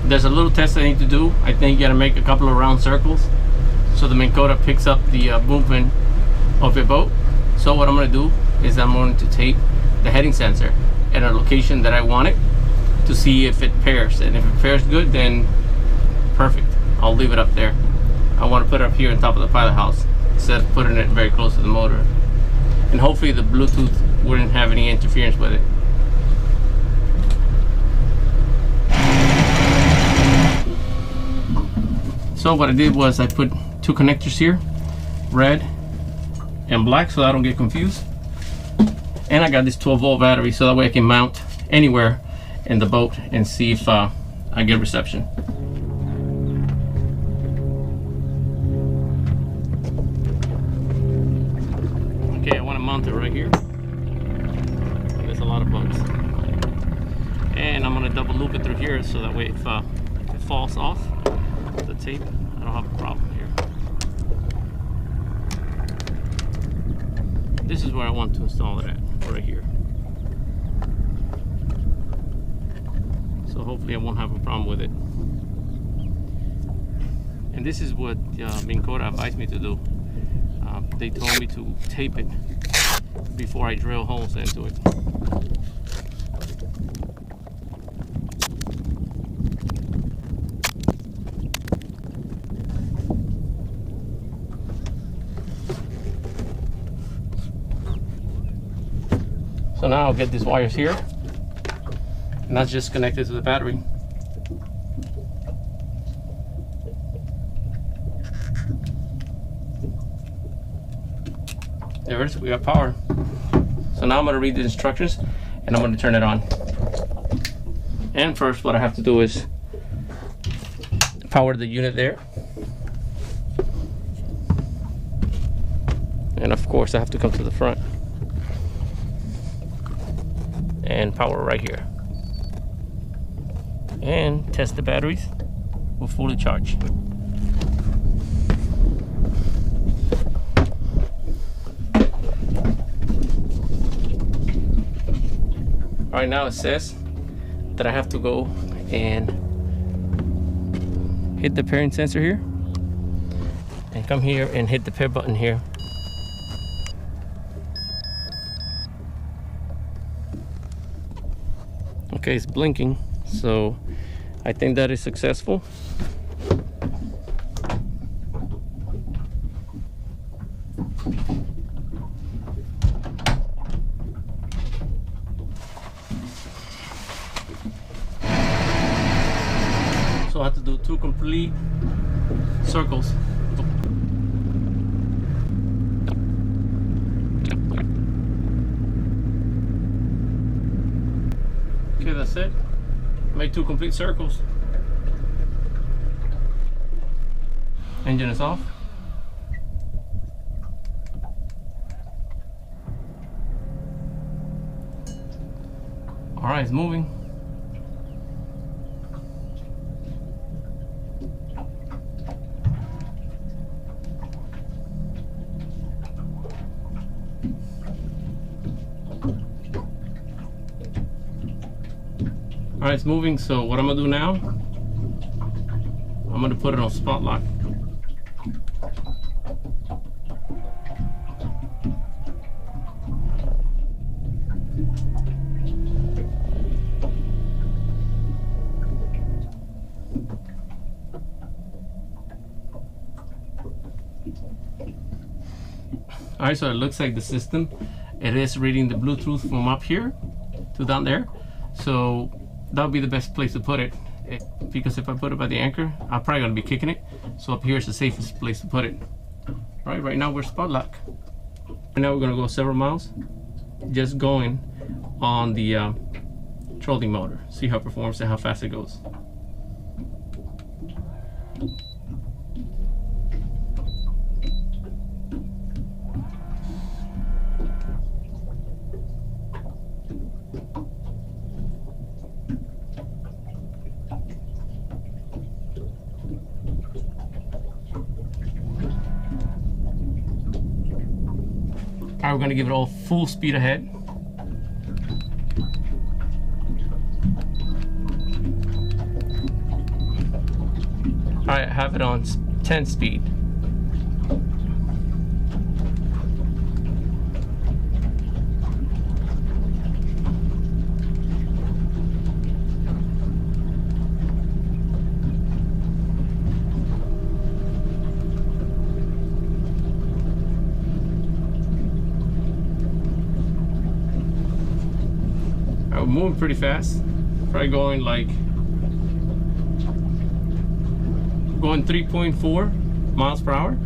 there's a little test I need to do. I think you gotta make a couple of round circles so the Minn Kota picks up the movement of your boat. So what I'm gonna do is I'm going to tape the heading sensor at a location that I want it to see if it pairs, and if it pairs good, then perfect, I'll leave it up there. I want to put it up here on top of the pilot house instead of putting it very close to the motor, and hopefully the Bluetooth wouldn't have any interference with it. So what I did was I put two connectors here, red and black, so I don't get confused. And I got this 12-volt battery so that way I can mount anywhere in the boat and see if I get reception. Okay, I want to mount it right here. There's a lot of bugs. And I'm going to double loop it through here so that way if it falls off the tape, I don't have a problem here. This is where I want to install it at, right here. So hopefully I won't have a problem with it. And this is what Minn Kota advised me to do. They told me to tape it before I drill holes into it. So now I'll get these wires here, and that's just connected to the battery. There it is, we got power. So now I'm gonna read the instructions and I'm gonna turn it on. And first what I have to do is power the unit there. And of course I have to come to the front and power right here. And test the batteries. We're fully charged. Right now it says that I have to go and hit the pairing sensor here and come here and hit the pair button here. Okay, it's blinking, so I think that is successful. So I have to do 2 complete circles. Okay, that's it. Made 2 complete circles. Engine is off. All right, it's moving. All right, it's moving. So what I'm gonna do now, I'm gonna put it on spot lock. All right, so it looks like the system, it is reading the Bluetooth from up here to down there. So that would be the best place to put it, because if I put it by the anchor, I'm probably gonna be kicking it. So up here is the safest place to put it. All right now we're spot lock. Right now we're gonna go several miles, just going on the trolling motor. See how it performs and how fast it goes. All right, we're gonna give it all full speed ahead. I have it on 10 speed. I'm moving pretty fast. Probably going 3.4 miles per hour.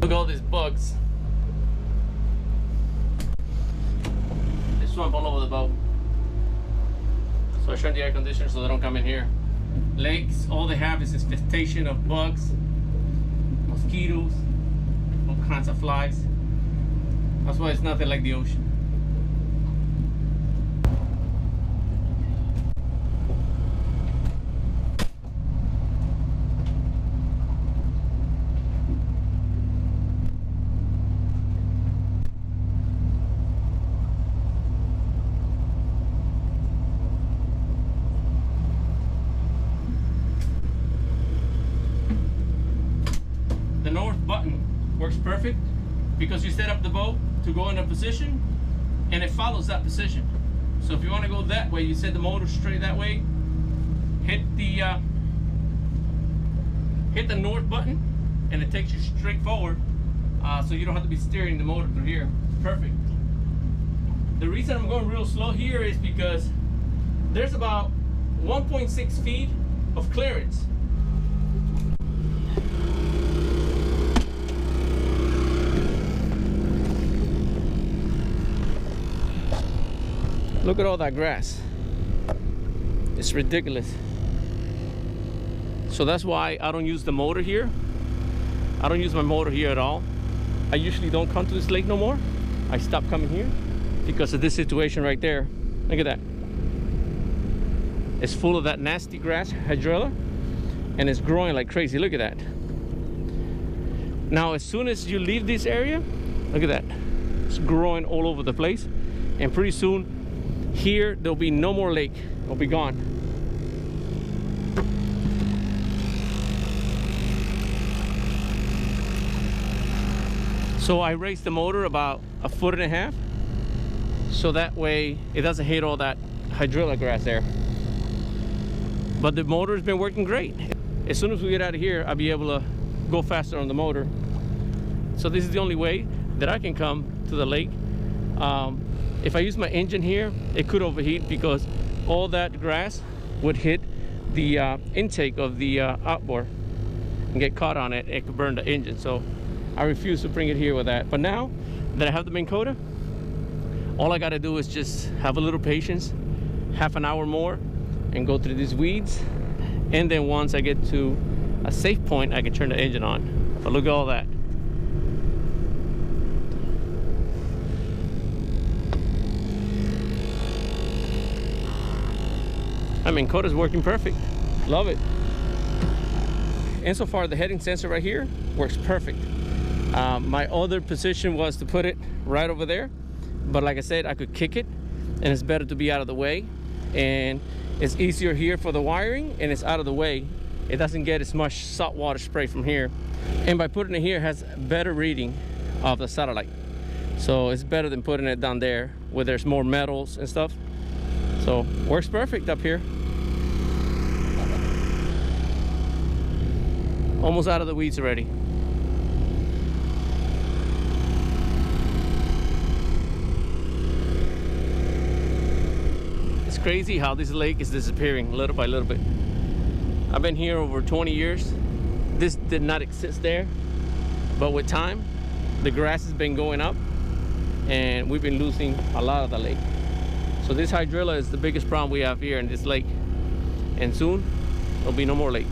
Look at all these bugs. They swamp all over the boat. So I turned the air conditioner so they don't come in here. Lakes, all they have is infestation of bugs, mosquitoes, all kinds of flies. That's why it's nothing like the ocean. The north button works perfect because you set up the boat to go in a position and it follows that position. So if you want to go that way, you set the motor straight that way, hit the north button and it takes you straight forward, so you don't have to be steering the motor through here. Perfect. The reason I'm going real slow here is because there's about 1.6 feet of clearance. Look at all that grass. It's ridiculous. So that's why I don't use the motor here. I don't use my motor here at all. I usually don't come to this lake no more. I stopped coming here because of this situation right there. Look at that. It's full of that nasty grass, hydrilla, and it's growing like crazy. Look at that. Now, as soon as you leave this area, look at that. It's growing all over the place, and pretty soon here there'll be no more lake. It'll be gone. So I raised the motor about 1.5 feet, so that way it doesn't hit all that hydrilla grass there. But the motor's been working great. As soon as we get out of here, I'll be able to go faster on the motor. So this is the only way that I can come to the lake. If I use my engine here, it could overheat because all that grass would hit the intake of the outboard and get caught on it. It could burn the engine. So I refuse to bring it here with that. But now that I have the Minn Kota, all I gotta do is just have a little patience, half an hour more, and go through these weeds. And then once I get to a safe point, I can turn the engine on. But look at all that. I mean, Kota's working perfect. Love it. And so far, the heading sensor right here works perfect. My other position was to put it right over there, but like I said, I could kick it, and it's better to be out of the way. And it's easier here for the wiring, and it's out of the way. It doesn't get as much salt water spray from here. And by putting it here, it has better reading of the satellite. So it's better than putting it down there where there's more metals and stuff. So works perfect up here. Almost out of the weeds already. It's crazy how this lake is disappearing little by little bit. I've been here over 20 years. This did not exist there, but with time, the grass has been going up and we've been losing a lot of the lake. So this hydrilla is the biggest problem we have here in this lake, and soon there'll be no more lake.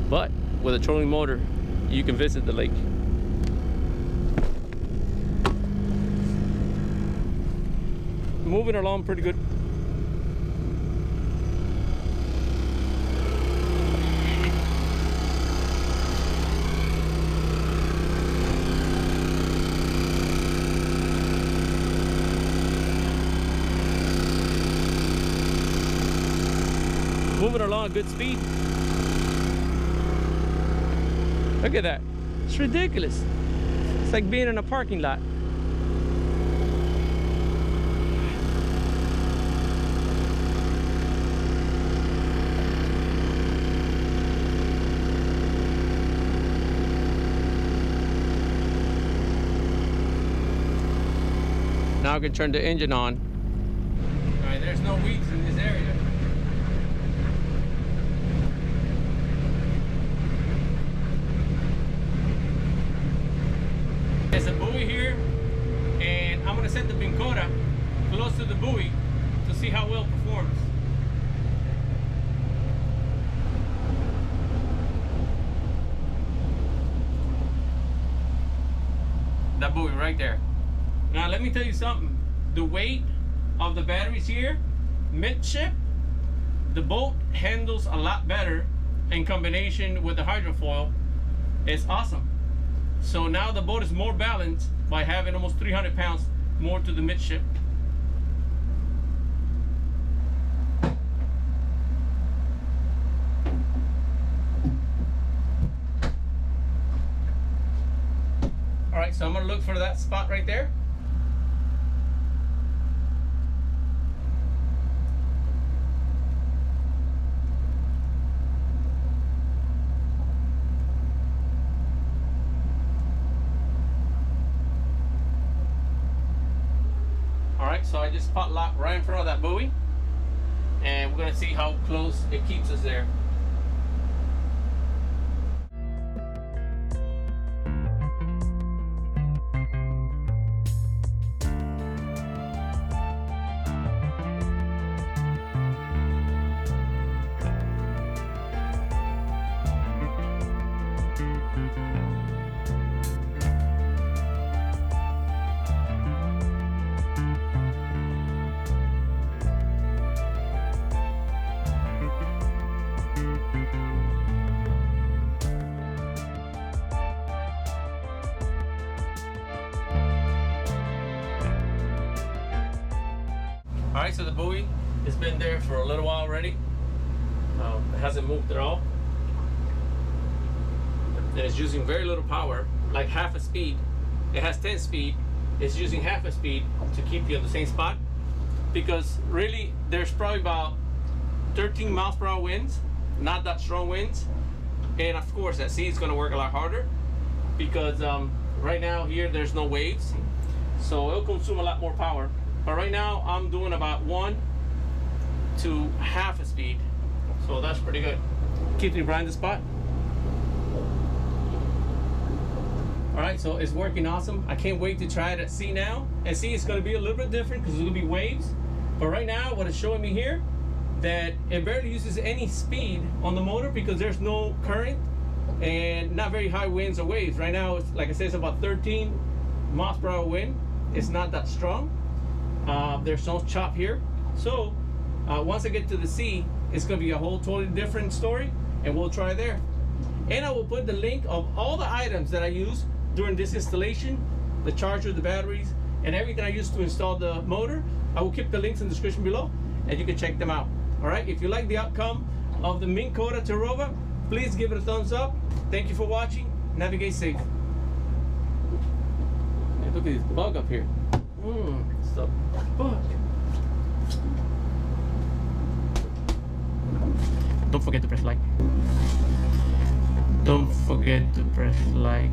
But with a trolling motor, you can visit the lake. Moving along pretty good. moving along at good speed. Look at that. It's ridiculous. It's like being in a parking lot. Now I can turn the engine on. All right, there's no weeds in this area. There's a buoy here, and I'm gonna set the Minn Kota close to the buoy to see how well it performs. That buoy right there. Now let me tell you something. The weight of the batteries here, midship, the boat handles a lot better in combination with the hydrofoil. It's awesome. So now the boat is more balanced by having almost 300 pounds more to the midship. All right, so I'm gonna look for that spot right there. So I just spot lock right in front of that buoy, and we're gonna see how close it keeps us there. Alright, so the buoy has been there for a little while already. It hasn't moved at all. And it's using very little power, like half a speed. It has 10 speed. It's using half a speed to keep you in the same spot. Because really, there's probably about 13 miles per hour winds, not that strong winds. And of course, at sea it's gonna work a lot harder because right now here there's no waves. So it'll consume a lot more power. But right now I'm doing about 1 to half a speed. So that's pretty good. Keeps me behind the spot. All right, so it's working awesome. I can't wait to try it at sea now. At sea it's gonna be a little bit different because there's gonna be waves. But right now what it's showing me here, that it barely uses any speed on the motor because there's no current and not very high winds or waves. Right now, it's, like I said, it's about 13 miles per hour wind. It's not that strong. There's no chop here. So once I get to the sea, it's gonna be a whole totally different story, and we'll try there. And I will put the link of all the items that I use during this installation, the charger, the batteries, and everything I used to install the motor. I will keep the links in the description below, and you can check them out. All right, if you like the outcome of the Minn Kota Terrova, please give it a thumbs up. Thank you for watching. Navigate safe. Hey, look at this bug up here. It's the bug. Don't forget to press like. Don't forget to press like.